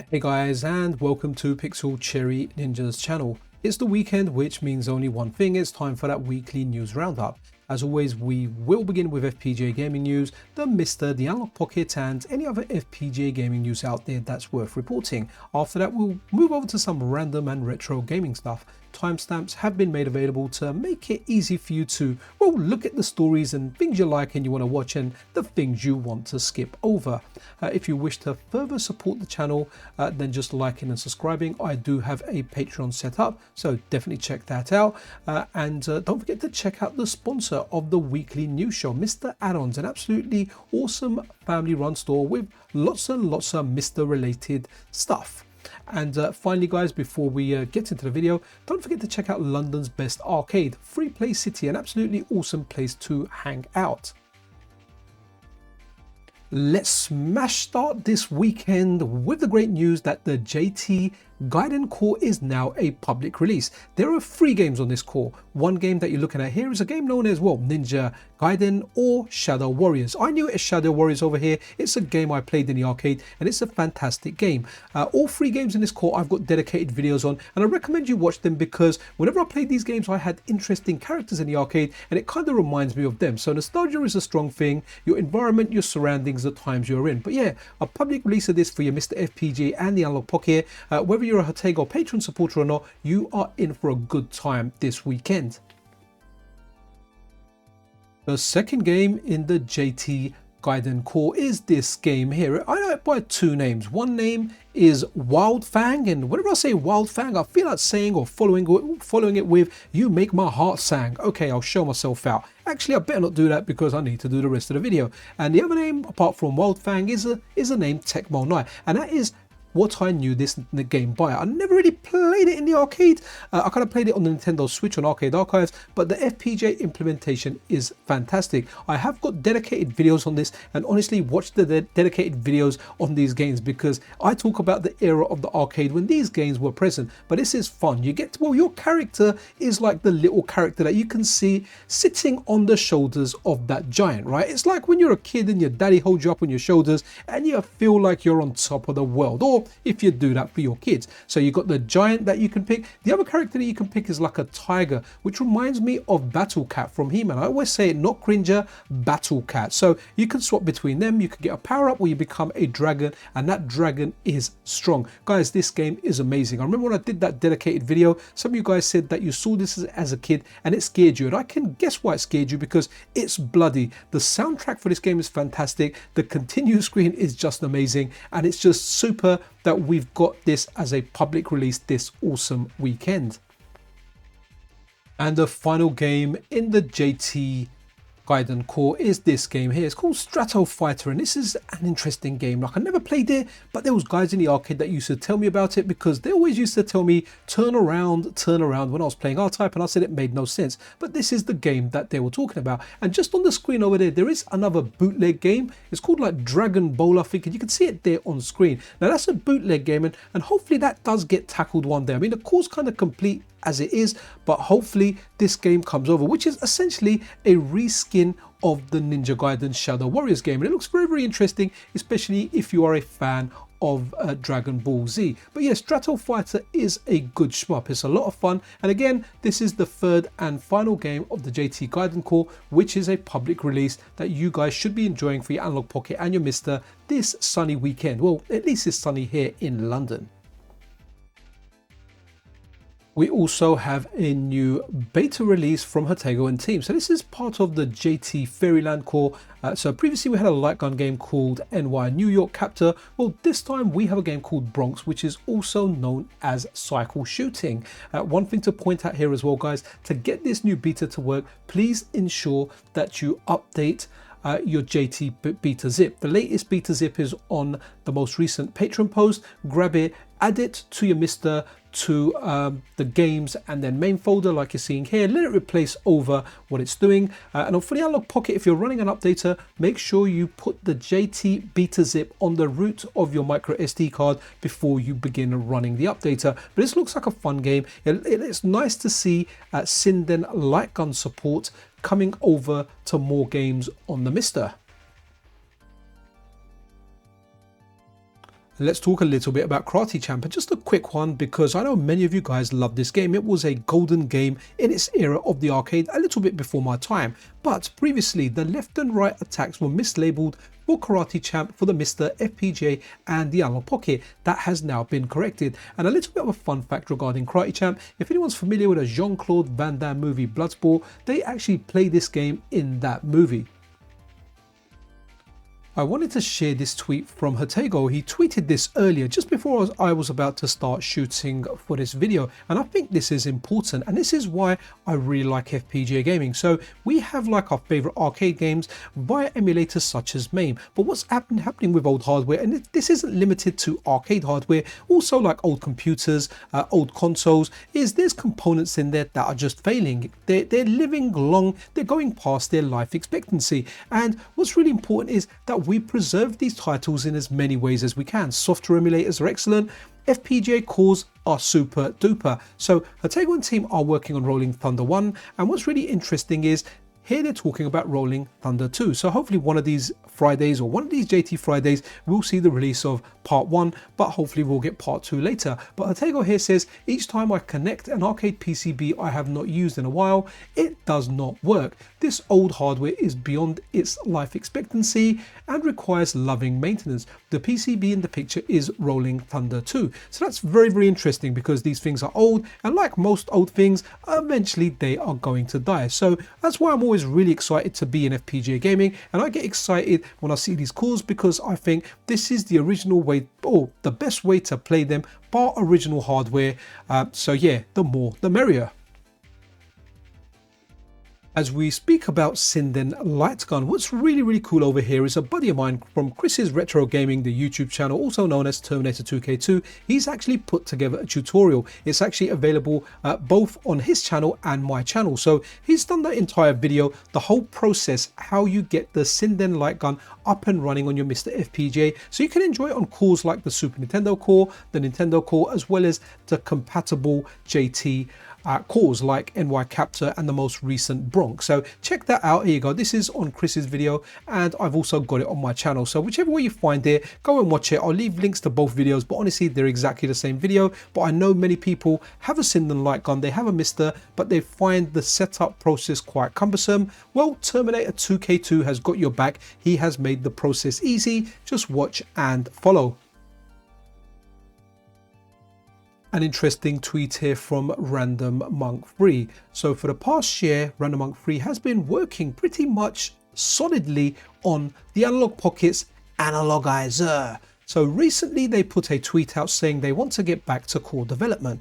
Hey guys, and welcome to Pixel Cherry Ninja's channel. It's the weekend, which means only one thing. It's time for that weekly news roundup. As always, we will begin with FPGA gaming news, the MiSTer, the Analogue Pocket, and any other FPGA gaming news out there that's worth reporting. After that, we'll move over to some random and retro gaming stuff. Timestamps have been made available to make it easy for you to, well, look at the stories and things you like and you want to watch and the things you want to skip over. If you wish to further support the channel, then just liking and subscribing. I do have a Patreon set up, so definitely check that out. And don't forget to check out the sponsor of the weekly news show, MiSTer Add-ons, an absolutely awesome family-run store with lots and lots of MiSTer related stuff. And finally guys, before we get into the video, don't forget to check out London's best arcade, Free Play City, an absolutely awesome place to hang out. Let's smash start this weekend with the great news that the JT Gaiden core is now a public release. There are 3 games on this core. One game that you're looking at here is a game known as, well, Ninja Gaiden or Shadow Warriors. I knew it as Shadow Warriors over here. It's a game I played in the arcade and it's a fantastic game. All 3 games in this core I've got dedicated videos on, and I recommend you watch them because whenever I played these games I had interesting characters in the arcade and it kind of reminds me of them. So nostalgia is a strong thing, your environment, your surroundings, the times you're in. But yeah, a public release of this for your MiSTer FPGA and the Analogue Pocket, whether you're a Harringay or Patreon supporter or not, you are in for a good time this weekend. The second game in the JT Gaiden core is this game here. I know it by 2 names. One name is Wild Fang, and whenever I say Wild Fang, I feel like saying or following it with "You Make My Heart Sang." Okay, I'll show myself out. Actually, I better not do that because I need to do the rest of the video. And the other name, apart from Wild Fang, is a name Tecmo 9, and that is what I knew this game by. I never really played it in the arcade. I kind of played it on the Nintendo Switch on Arcade Archives, but the FPGA implementation is fantastic. I have got dedicated videos on this, and honestly watch the dedicated videos on these games because I talk about the era of the arcade when these games were present. But this is fun. You get to, well, your character is like the little character that you can see sitting on the shoulders of that giant, right? It's like when you're a kid and your daddy holds you up on your shoulders and you feel like you're on top of the world, or if you do that for your kids. So you've got the giant that you can pick. The other character that you can pick is like a tiger, which reminds me of Battle Cat from He-Man. I always say it, not Cringer, Battle Cat. So you can swap between them. You can get a power up where you become a dragon, and that dragon is strong. Guys, this game is amazing. I remember when I did that dedicated video, some of you guys said that you saw this as a kid and it scared you, and I can guess why it scared you, because it's bloody. The soundtrack for this game is fantastic. The continue screen is just amazing, and it's just super that we've got this as a public release this awesome weekend. And the final game in the JT Gaiden core is this game here. It's called Strato Fighter, and this is an interesting game. Like, I never played it, but there was guys in the arcade that used to tell me about it because they always used to tell me turn around when I was playing R-Type, and I said it made no sense. But this is the game that they were talking about. And just on the screen over there is another bootleg game. It's called like Dragon Ball, I think, and you can see it there on screen. Now that's a bootleg game, and hopefully that does get tackled one day. I mean, the core's kind of complete as it is, but hopefully this game comes over, which is essentially a reskin of the Ninja Gaiden Shadow Warriors game, and it looks very, very interesting, especially if you are a fan of Dragon Ball Z. But yes, Strato Fighter is a good shmup. It's a lot of fun, and again, this is the 3rd and final game of the JT Gaiden core, which is a public release that you guys should be enjoying for your Analogue Pocket and your MiSTer this sunny weekend. Well, at least it's sunny here in London. We also have a new beta release from Harringay and team. So this is part of the JT Fairyland core. So previously we had a light gun game called NY New York Captor. Well, this time we have a game called Bronx, which is also known as cycle shooting. One thing to point out here as well, guys, to get this new beta to work, please ensure that you update your JT beta zip. The latest beta zip is on the most recent Patreon post. Grab it, add it to your MiSTer, to the games and then main folder like you're seeing here. Let it replace over what it's doing. And for the Analogue Pocket, if you're running an updater, make sure you put the JT beta zip on the root of your micro SD card before you begin running the updater. But this looks like a fun game. It's nice to see SINDEN light gun support coming over to more games on the MiSTer. Let's talk a little bit about Karate Champ, and just a quick one because I know many of you guys love this game. It was a golden game in its era of the arcade, a little bit before my time. But previously, the left and right attacks were mislabeled for Karate Champ for the MiSTer, FPGA and the Analogue Pocket. That has now been corrected. And a little bit of a fun fact regarding Karate Champ, if anyone's familiar with a Jean-Claude Van Damme movie Bloodsport, they actually play this game in that movie. I wanted to share this tweet from Hatego. He tweeted this earlier just before I was about to start shooting for this video, and I think this is important, and this is why I really like FPGA gaming. So we have like our favorite arcade games via emulators such as MAME, but what's happening with old hardware, and this isn't limited to arcade hardware, also like old computers, old consoles, is there's components in there that are just failing. They're living long, they're going past their life expectancy, and what's really important is that we preserve these titles in as many ways as we can. Software emulators are excellent. FPGA cores are super duper. So Hatego and team are working on Rolling Thunder 1, and what's really interesting is here they're talking about Rolling Thunder 2. So hopefully one of these Fridays or one of these JT Fridays, we'll see the release of part 1, but hopefully we'll get part 2 later. But Hatego here says, each time I connect an arcade PCB I have not used in a while, it does not work. This old hardware is beyond its life expectancy and requires loving maintenance. The PCB in the picture is Rolling Thunder 2. So that's very, very interesting because these things are old, and like most old things, eventually they are going to die. So that's why I'm always really excited to be in FPGA gaming, and I get excited when I see these cores because I think this is the original way, or the best way to play them, bar original hardware. So yeah, the more the merrier. As we speak about SINDEN light gun, what's really, really cool over here is a buddy of mine from Chris's Retro Gaming, the YouTube channel, also known as Terminator 2K2. He's actually put together a tutorial. It's actually available both on his channel and my channel. So he's done the entire video, the whole process, how you get the SINDEN light gun up and running on your MiSTer FPGA. So you can enjoy it on cores like the Super Nintendo core, the Nintendo core, as well as the compatible JT cores like NY Captor and the most recent Bronx. So check that out. Here you go. This is on Chris's video, and I've also got it on my channel. So whichever way you find it, go and watch it. I'll leave links to both videos, but honestly, they're exactly the same video. But I know many people have a SINDEN light gun, they have a MiSTer, but they find the setup process quite cumbersome. Well, Terminator 2K2 has got your back. He has made the process easy. Just watch and follow. An interesting tweet here from Random Monk 3. So for the past year, Random Monk 3 has been working pretty much solidly on the Analogue Pocket's Analogizer. So recently they put a tweet out saying they want to get back to core development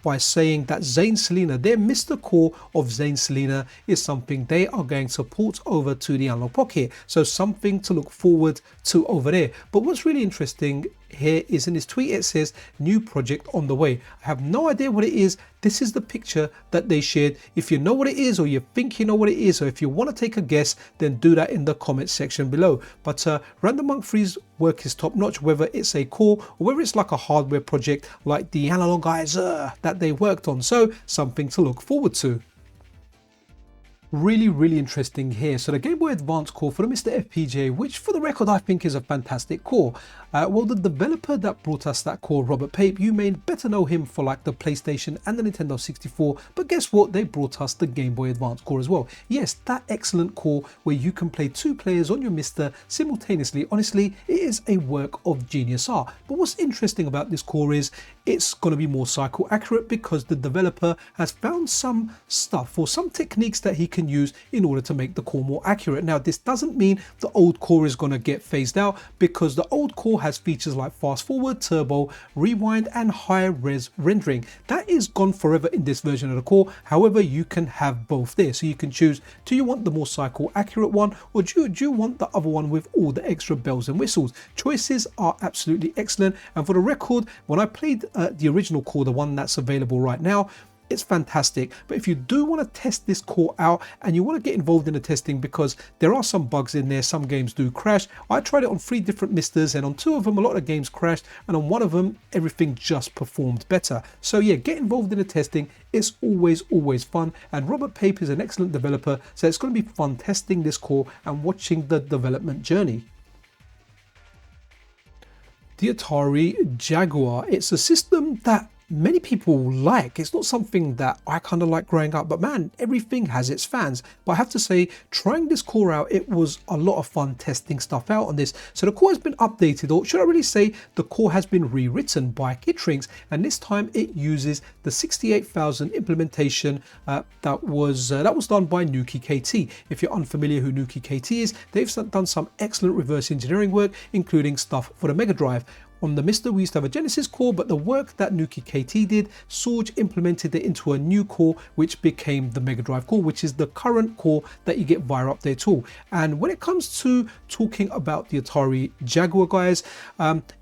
by saying that Zane Selena, their MiSTer core of Zane Selena, is something they are going to port over to the Analogue Pocket. So something to look forward to over there. But what's really interesting here is in this tweet, it says new project on the way. I have no idea what it is. This is the picture that they shared. If you know what it is, or you think you know what it is, or if you want to take a guess, then do that in the comment section below. But Random Monk 3's work is top notch, whether it's a core or whether it's like a hardware project like the Analogizer that they worked on. So something to look forward to. Really interesting here. So the Game Boy Advance core for the MiSTer FPGA, which for the record I think is a fantastic core. Well, the developer that brought us that core, Robert Pape, you may better know him for like the PlayStation and the Nintendo 64, but guess what? They brought us the Game Boy Advance core as well. Yes, that excellent core where you can play 2 players on your MiSTer simultaneously. Honestly, it is a work of genius art. But what's interesting about this core is it's going to be more cycle accurate because the developer has found some stuff or some techniques that he can use in order to make the core more accurate. Now, this doesn't mean the old core is going to get phased out, because the old core has features like fast forward, turbo, rewind and high res rendering. That is gone forever in this version of the core. However, you can have both there. So you can choose, do you want the more cycle accurate one, or do you want the other one with all the extra bells and whistles? Choices are absolutely excellent. And for the record, when I played the original core, the one that's available right now, it's fantastic. But if you do want to test this core out and you want to get involved in the testing, because there are some bugs in there, some games do crash. I tried it on 3 different MiSTers, and on 2 of them a lot of games crashed, and on 1 of them everything just performed better. So yeah, get involved in the testing. It's always fun, and Robert Pape is an excellent developer, so it's going to be fun testing this core and watching the development journey. the Atari Jaguar. It's a system that many people like. It's not something that I kind of like growing up, but man, everything has its fans. But I have to say, trying this core out, it was a lot of fun testing stuff out on this. So the core has been updated, or should I really say the core has been rewritten by Kitrinks, and this time it uses the 68,000 implementation that was done by Nuki KT. If you're unfamiliar who Nuki KT is, they've done some excellent reverse engineering work, including stuff for the Mega Drive. On the MiSTer, we used to have a Genesis core, but the work that Nuki KT did, Sorg implemented it into a new core, which became the Mega Drive core, which is the current core that you get via Update Tool. And when it comes to talking about the Atari Jaguar, guys,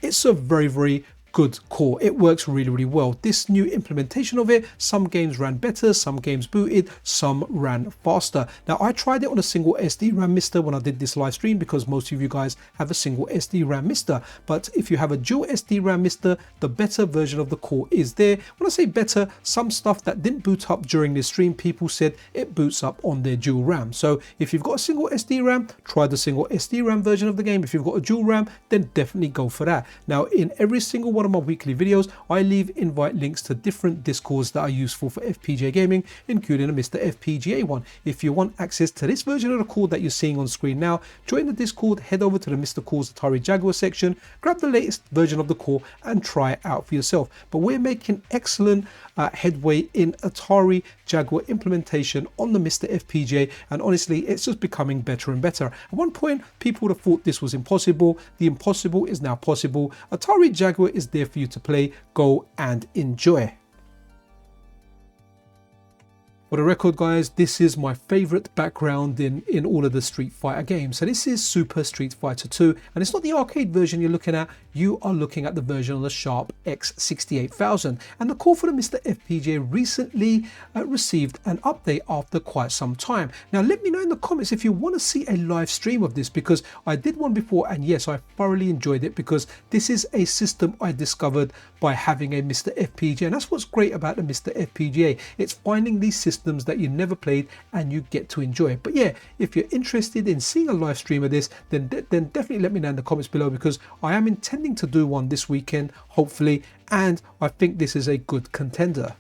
it's a very, very good core. It works really, really well. This new implementation of it, some games ran better, some games booted, some ran faster. Now, I tried it on a single SD-RAM MiSTer when I did this live stream, because most of you guys have a single SD-RAM MiSTer. But if you have a dual SD-RAM MiSTer, the better version of the core is there. When I say better, some stuff that didn't boot up during this stream, people said it boots up on their dual RAM. So if you've got a single SD-RAM, try the single SD-RAM version of the game. If you've got a dual RAM, then definitely go for that. Now, in every single one of my weekly videos, I leave invite links to different Discords that are useful for FPGA gaming, including a MiSTer FPGA one. If you want access to this version of the core that you're seeing on screen now, join the Discord, head over to the MiSTer Cores Atari Jaguar section, grab the latest version of the core and try it out for yourself. But we're making excellent headway in Atari Jaguar implementation on the MiSTer FPGA, and honestly, it's just becoming better and better. At one point, people would have thought this was impossible. The impossible is now possible. Atari Jaguar is there for you to play, go and enjoy. For the record, guys, this is my favorite background in all of the Street Fighter games. So this is Super Street Fighter 2, and it's not the arcade version you're looking at. You are looking at the version on the Sharp X68000. And the core for the MiSTer FPGA recently received an update after quite some time. Now, let me know in the comments if you want to see a live stream of this, because I did one before, and yes, I thoroughly enjoyed it, because this is a system I discovered by having a MiSTer FPGA. And that's what's great about the MiSTer FPGA. It's finding these systems that you never played and you get to enjoy. But yeah, if you're interested in seeing a live stream of this, then definitely let me know in the comments below, because I am intending to do one this weekend, hopefully, and I think this is a good contender.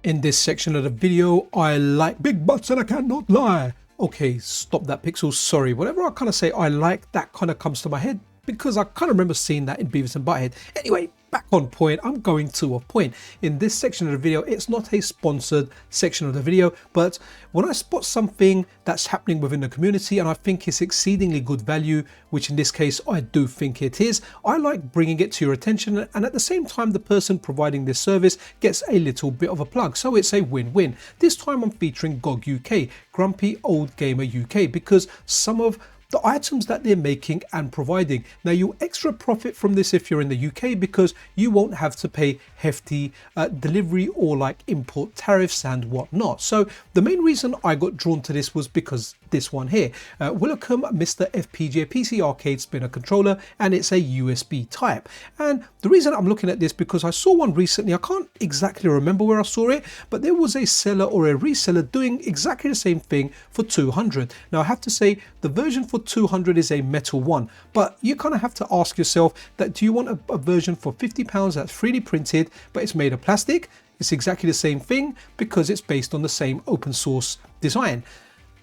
In this section of the video, I like big butts and I cannot lie. Okay, stop that, Pixel. Sorry, whatever I kind of say I like, that kind of comes to my head, because I kind of remember seeing that in Beavis and Butthead. Anyway, back on point, I'm going to a point. In this section of the video, it's not a sponsored section of the video, but when I spot something that's happening within the community and I think it's exceedingly good value, which in this case I do think it is, I like bringing it to your attention, and at the same time the person providing this service gets a little bit of a plug, so it's a win-win. This time I'm featuring GOG UK, Grumpy Old Gamer UK, because some of the items that they're making and providing. Now, you extra profit from this if you're in the UK, because you won't have to pay hefty delivery or like import tariffs and whatnot. So the main reason I got drawn to this was because this one here, Willacom MiSTer FPGA PC Arcade Spinner Controller, and it's a USB type. And the reason I'm looking at this, because I saw one recently, I can't exactly remember where I saw it, but there was a seller or a reseller doing exactly the same thing for 200. Now, I have to say the version for 200 is a metal one, but you kind of have to ask yourself that, do you want a version for £50 that's 3D printed but it's made of plastic? It's exactly the same thing because it's based on the same open source design.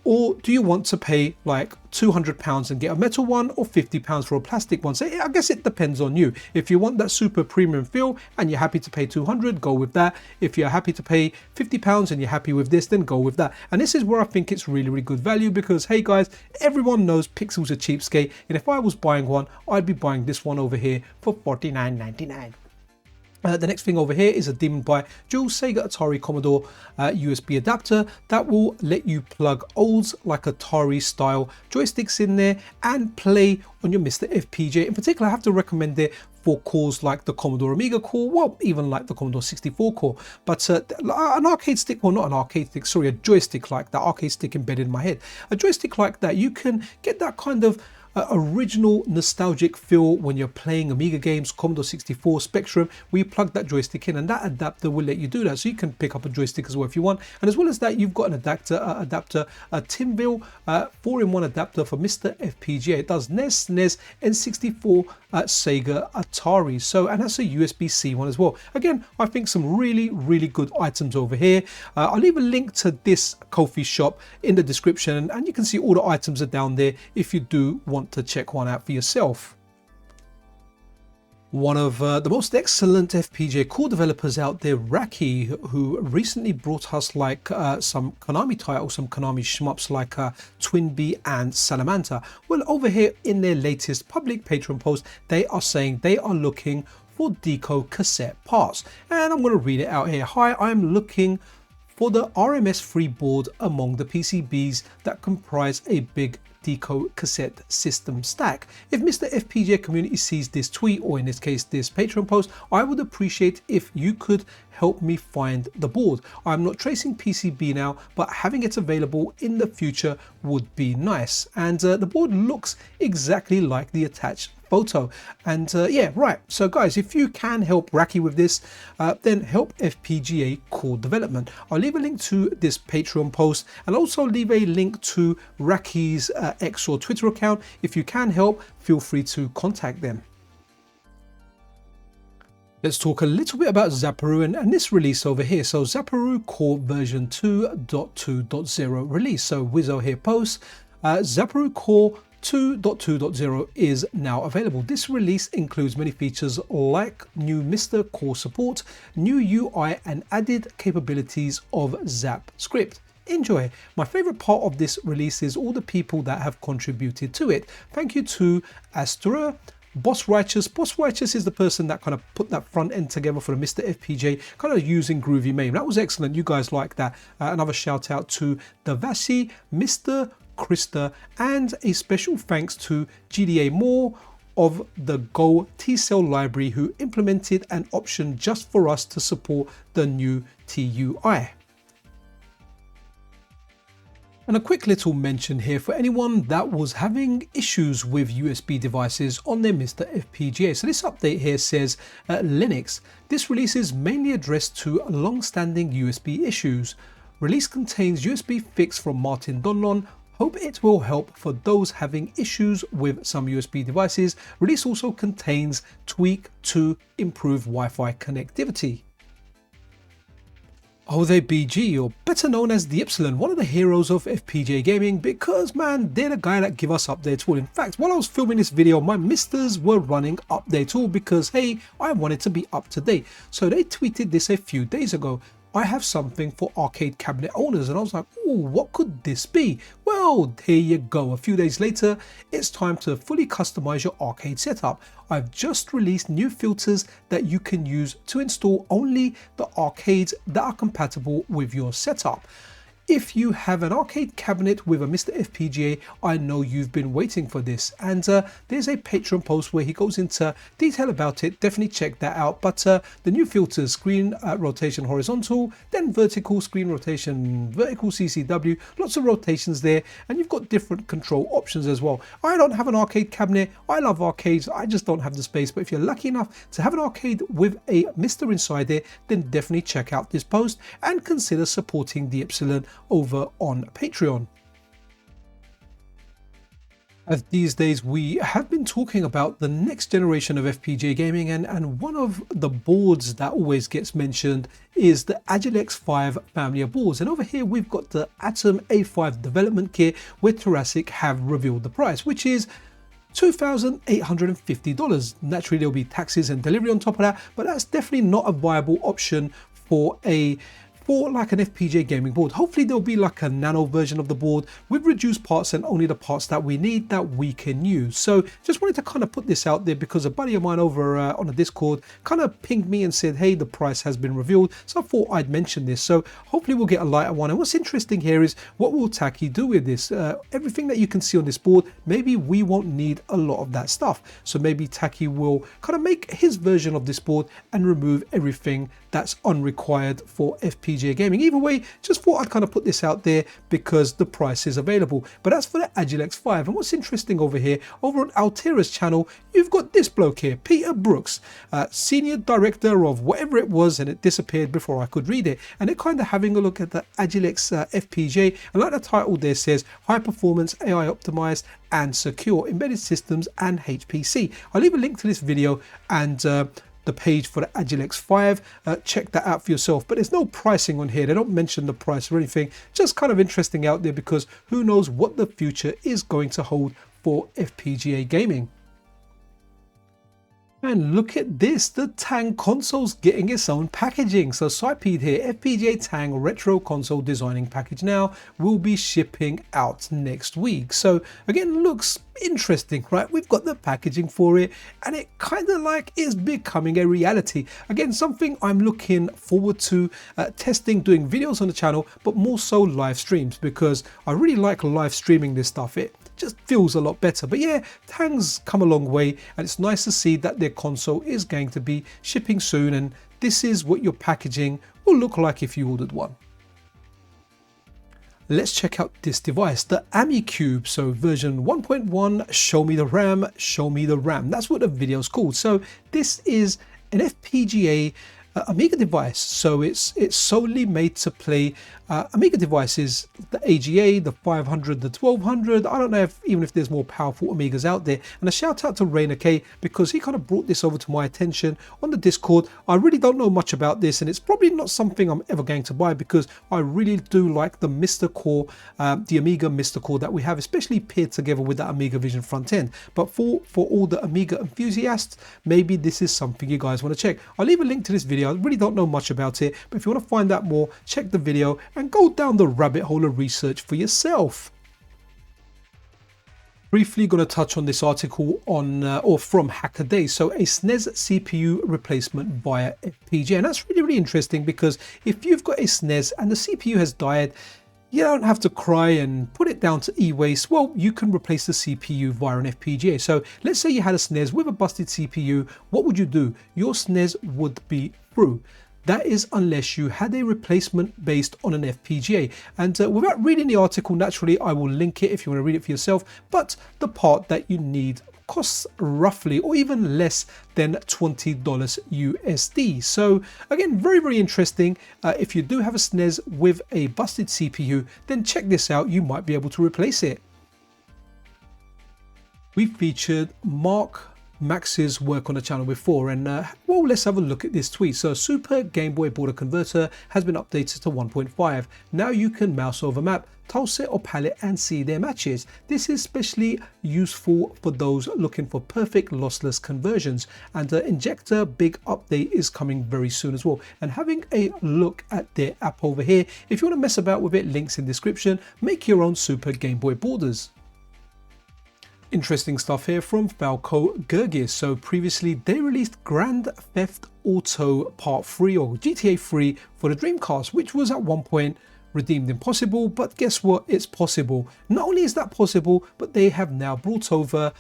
Or do you want to pay like £200 and get a metal one, or £50 for a plastic one? So I guess it depends on you. If you want that super premium feel and you're happy to pay 200, go with that. If you're happy to pay £50 and you're happy with this, then go with that. And this is where I think it's really, really good value, because hey guys, everyone knows Pixel's a cheapskate, and if I was buying one, I'd be buying this one over here for $49.99. The next thing over here is a Demon by dual Sega Atari Commodore USB adapter that will let you plug olds like Atari style joysticks in there and play on your MiSTer FPGA. In particular, I have to recommend it for cores like the Commodore Amiga core, well, even like the Commodore 64 core. But an arcade stick, well, not an arcade stick, sorry, a joystick like that, arcade stick embedded in my head. A joystick like that, you can get that kind of original nostalgic feel when you're playing Amiga games, Commodore 64, Spectrum, where you plug that joystick in, and that adapter will let you do that. So you can pick up a joystick as well if you want. And as well as that, you've got an adapter, a Timville 4-in-1 adapter for MiSTer FPGA. It does NES, SNES, N64, Sega, Atari. So, and that's a USB-C one as well. Again, I think some really good items over here. I'll leave a link to this Ko-fi shop in the description, and you can see all the items are down there if you do want to check one out for yourself. One of the most excellent FPGA core developers out there, Rahim, who recently brought us like some Konami titles, some Konami shmups like Twin Bee and Salamander. Well, over here in their latest public Patreon post, they are saying they are looking for DECO cassette parts. And I'm going to read it out here. Hi, I'm looking for the RMS-free board among the PCBs that comprise a big DECO cassette system stack. If MiSTer FPGA community sees this tweet, or in this case this Patreon post, I would appreciate if you could help me find the board. I'm not tracing PCB now, but having it available in the future would be nice. And the board looks exactly like the attached photo. And yeah, right. So guys, if you can help Rahim with this, then help FPGA core development. I'll leave a link to this Patreon post, and also leave a link to Rahim's X or Twitter account. If you can help, feel free to contact them. Let's talk a little bit about Zaparoo and this release over here. So Zaparoo Core version 2.2.0 release. So Wizzo here posts, Zaparoo Core 2.2.0 is now available. This release includes many features like new MiSTer core support, new UI, and added capabilities of Zap script. Enjoy. My favorite part of this release is all the people that have contributed to it. Thank you to Astra, Boss Righteous. Boss Righteous is the person that kind of put that front end together for the MiSTer FPGA, kind of using Groovy MAME. That was excellent. You guys like that. Another shout out to Davasi, MiSTer, Krista, and a special thanks to GDA Moore of the Go T-Cell library, who implemented an option just for us to support the new TUI. And a quick little mention here for anyone that was having issues with USB devices on their MiSTer FPGA. So this update here says Linux. This release is mainly addressed to long-standing USB issues. Release contains USB fix from Martin Donlon. Hope it will help for those having issues with some USB devices. Release also contains tweak to improve Wi-Fi connectivity. O.M.A.Hei BG, or better known as the Epsilon, one of the heroes of FPGA gaming, because man, they're the guy that give us updates. Well, in fact, while I was filming this video, my MiSTers were running updates all because, hey, I wanted to be up to date. So they tweeted this a few days ago. I have something for arcade cabinet owners, and I was like, oh, what could this be? Well, here you go. A few days later, it's time to fully customize your arcade setup. I've just released new filters that you can use to install only the arcades that are compatible with your setup. If you have an arcade cabinet with a MiSTer FPGA, I know you've been waiting for this, and there's a Patreon post where he goes into detail about it. Definitely check that out. But the new filters, screen rotation horizontal, then vertical screen rotation, vertical CCW, lots of rotations there, and you've got different control options as well. I don't have an arcade cabinet. I love arcades. I just don't have the space. But if you're lucky enough to have an arcade with a MiSTer inside there, then definitely check out this post and consider supporting the Epsilon over on Patreon. As these days we have been talking about the next generation of FPGA gaming, and one of the boards that always gets mentioned is the Agilex 5 family of boards. And over here we've got the Atom A5 development kit, where Thoracic have revealed the price, which is $2,850. Naturally there'll be taxes and delivery on top of that, but that's definitely not a viable option for like an FPGA gaming board. Hopefully there'll be like a nano version of the board with reduced parts and only the parts that we need that we can use. So just wanted to kind of put this out there because a buddy of mine over on the Discord kind of pinged me and said, hey, the price has been revealed. So I thought I'd mention this. So hopefully we'll get a lighter one. And what's interesting here is, what will Taki do with this? Everything that you can see on this board, maybe we won't need a lot of that stuff. So maybe Taki will kind of make his version of this board and remove everything that's unrequired for FPGA FPGA gaming. Either way, just thought I'd kind of put this out there because the price is available. But that's for the Agilex 5. And what's interesting over here, over on Altera's channel, you've got this bloke here, Peter Brooks, senior director of whatever it was, and it disappeared before I could read it. And they're kind of having a look at the Agilex FPGA, and like the title there says, high performance, AI optimized and secure embedded systems and HPC. I'll leave a link to this video and the page for the Agilex 5. Check that out for yourself, but there's no pricing on here. They don't mention the price or anything. Just kind of interesting out there because who knows what the future is going to hold for FPGA gaming. And look at this, the TangConsole's getting its own packaging. So Sipeed here, FPGA Tang Retro Console Designing Package now will be shipping out next week. So again, looks interesting, right? We've got the packaging for it and it kind of like is becoming a reality. Again, something I'm looking forward to testing, doing videos on the channel, but more so live streams because I really like live streaming this stuff. It just feels a lot better. But yeah, Tang's come a long way and it's nice to see that their console is going to be shipping soon, and this is what your packaging will look like if you ordered one. Let's check out this device, the AmiCube. So version 1.1, show me the RAM, show me the RAM. That's what the video's called. So this is an FPGA Amiga device, so it's solely made to play Amiga devices, the AGA, the 500, the 1200. I don't know even if there's more powerful Amigas out there. And a shout out to MiSTer because he kind of brought this over to my attention on the Discord. I really don't know much about this, and it's probably not something I'm ever going to buy because I really do like the MiSTer core, the Amiga MiSTer core that we have, especially paired together with the Amiga Vision front end. But for all the Amiga enthusiasts, maybe this is something you guys want to check. I'll leave a link to this video. I really don't know much about it, but if you want to find out more, check the video and go down the rabbit hole of research for yourself. Briefly going to touch on this article on or from Hackaday. So a SNES CPU replacement via FPGA, and that's really interesting because if you've got a SNES and the CPU has died, you don't have to cry and put it down to e-waste. Well, you can replace the CPU via an FPGA. So let's say you had a SNES with a busted CPU. What would you do? Your SNES would be through. That is unless you had a replacement based on an FPGA. And without reading the article, naturally, I will link it if you want to read it for yourself. But the part that you need costs roughly or even less than $20 USD. So again, very interesting. If you do have a SNES with a busted CPU, then check this out. You might be able to replace it. We featured Max's work on the channel before, and well, let's have a look at this tweet. So Super Game Boy border converter has been updated to 1.5. Now you can mouse over map, tileset or palette and see their matches. This is especially useful for those looking for perfect lossless conversions, and the Injector big update is coming very soon as well. And having a look at their app over here, if you want to mess about with it, links in description. Make your own Super Game Boy borders. Interesting stuff here from Falco Gergis. So previously they released Grand Theft Auto Part 3 or GTA 3 for the Dreamcast, which was at one point redeemed impossible, but guess what? It's possible. Not only is that possible, but they have now brought over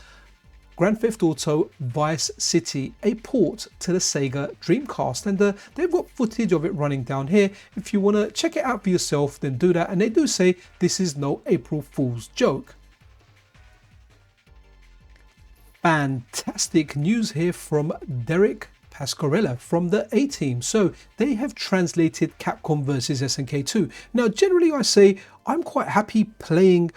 Grand Theft Auto Vice City, a port to the Sega Dreamcast, and they've got footage of it running down here. If you want to check it out for yourself, then do that. And they do say this is no April Fool's joke. Fantastic news here from Derek Pasquarella from the A-Team. So they have translated Capcom vs SNK 2. Now generally I say I'm quite happy playing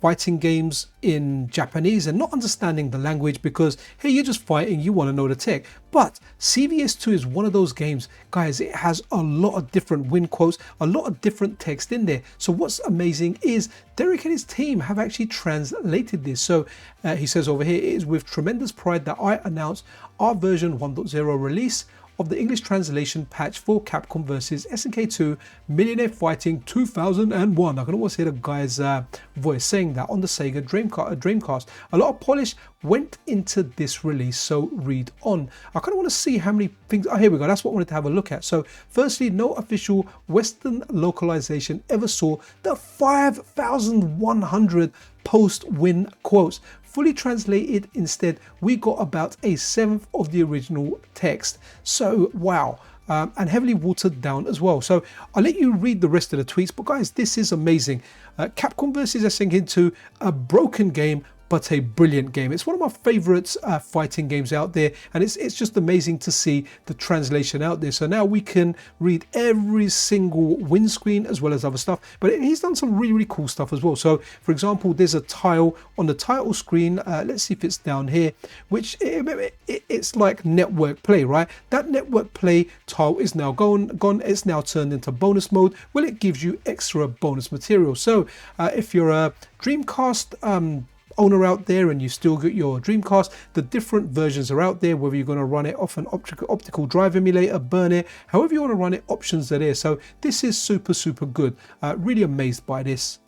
fighting games in Japanese and not understanding the language because hey, you're just fighting, you want to know the tech. But CVS2 is one of those games, guys, it has a lot of different win quotes, a lot of different text in there. So what's amazing is Derek and his team have actually translated this. So he says over here, it is with tremendous pride that I announce our version 1.0 release of the English translation patch for Capcom vs SNK 2 Millionaire Fighting 2001. I can almost hear the guy's voice saying that on the Sega Dreamcast. A lot of polish went into this release, so read on. I kind of want to see how many things. Oh, here we go. That's what I wanted to have a look at. So firstly, no official Western localization ever saw the 5,100 post-win quotes. Fully translated, instead, we got about a seventh of the original text. So, wow. and heavily watered down as well. So I'll let you read the rest of the tweets, but guys, this is amazing. Capcom versus SNK 2, a broken game, but a brilliant game. It's one of my favorites fighting games out there, and it's just amazing to see the translation out there. So now we can read every single windscreen as well as other stuff, but he's done some really cool stuff as well. So for example, there's a tile on the title screen, let's see if it's down here, which it's like network play, right? That network play tile is now gone. It's now turned into bonus mode. Well, it gives you extra bonus material. So if you're a Dreamcast owner out there and you still get your Dreamcast, the different versions are out there, whether you're going to run it off an optical drive emulator, burn it, however you want to run it, options are there. So this is super good. Really amazed by this.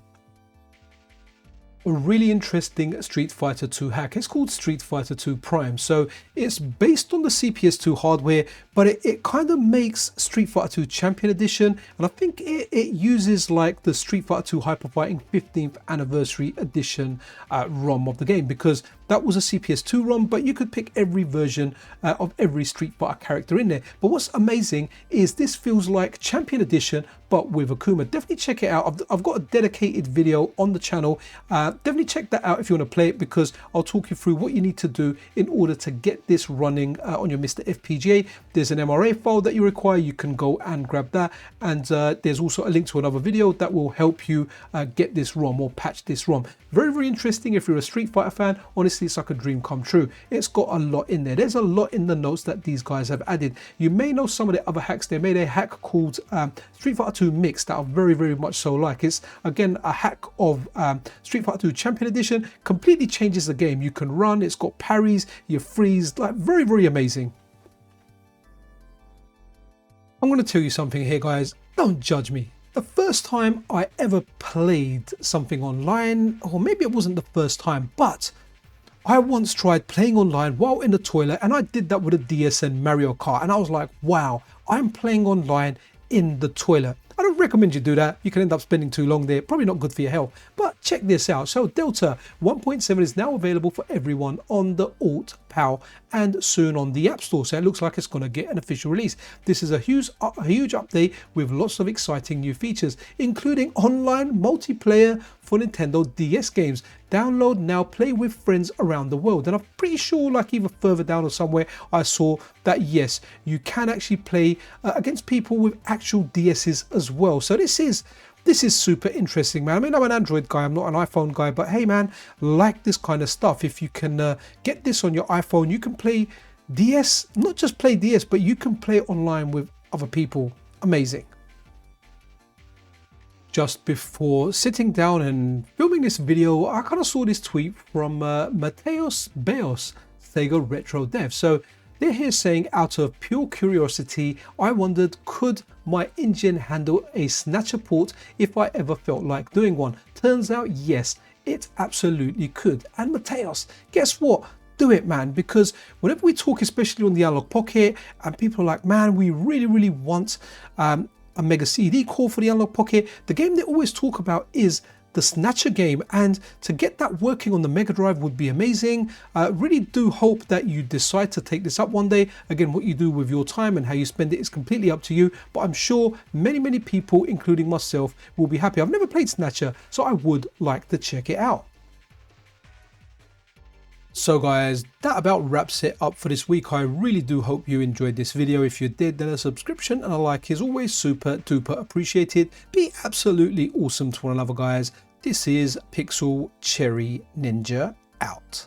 A really interesting Street Fighter 2 hack. It's called Street Fighter 2 Prime. So it's based on the CPS2 hardware, but it kind of makes Street Fighter 2 Champion Edition, and I think it uses like the Street Fighter 2 Hyper Fighting 15th Anniversary Edition ROM of the game, because that was a CPS2 ROM, but you could pick every version of every Street Fighter character in there. But what's amazing is this feels like Champion Edition, but with Akuma. Definitely check it out. I've got a dedicated video on the channel. Definitely check that out if you want to play it, because I'll talk you through what you need to do in order to get this running on your MiSTer FPGA. There's an MRA file that you require. You can go and grab that, and there's also a link to another video that will help you get this ROM or patch this ROM. Very interesting if you're a Street Fighter fan. Honestly, it's like a dream come true. It's got a lot in there. There's a lot in the notes that these guys have added. You may know some of the other hacks. They made a hack called Street Fighter 2 Mix that I very much so like. It's again a hack of Street Fighter 2 Champion Edition. Completely changes the game. You can run, it's got parries, you freeze, like very amazing. I'm going to tell you something here, guys. Don't judge me. The first time I ever played something online, or maybe it wasn't the first time, but I once tried playing online while in the toilet, and I did that with a DS and Mario Kart, and I was like, wow, I'm playing online in the toilet. I don't recommend you do that. You can end up spending too long there. Probably not good for your health. But check this out. So Delta 1.7 is now available for everyone on the Alt, PAL, and soon on the App Store. So it looks like it's going to get an official release. This is a huge update with lots of exciting new features, including online multiplayer for Nintendo DS games. Download now, play with friends around the world. And I'm pretty sure, like either further down or somewhere, I saw that yes, you can actually play against people with actual DSs as well. So this is super interesting, man. I mean, I'm an Android guy, I'm not an iPhone guy, but hey man, like this kind of stuff. If you can get this on your iPhone, you can play DS, not just play DS, but you can play online with other people. Amazing. Just before sitting down and filming this video, I kind of saw this tweet from Mateos Beos, Sega Retro Dev. So they're here saying, out of pure curiosity, I wondered, could my engine handle a snatcher port if I ever felt like doing one? Turns out, yes, it absolutely could. And Mateos, guess what? Do it, man, because whenever we talk, especially on the Analogue Pocket, and people are like, man, we really want a Mega CD core for the Analogue Pocket, the game they always talk about is the Snatcher game, and to get that working on the Mega Drive would be amazing. Really do hope that you decide to take this up one day. Again, what you do with your time and how you spend it is completely up to you, but I'm sure many people, including myself, will be happy. I've never played Snatcher, so I would like to check it out. So guys, that about wraps it up for this week. I really do hope you enjoyed this video. If you did, then a subscription and a like is always super duper appreciated. Be absolutely awesome to one another, guys. This is Pixel Cherry Ninja out.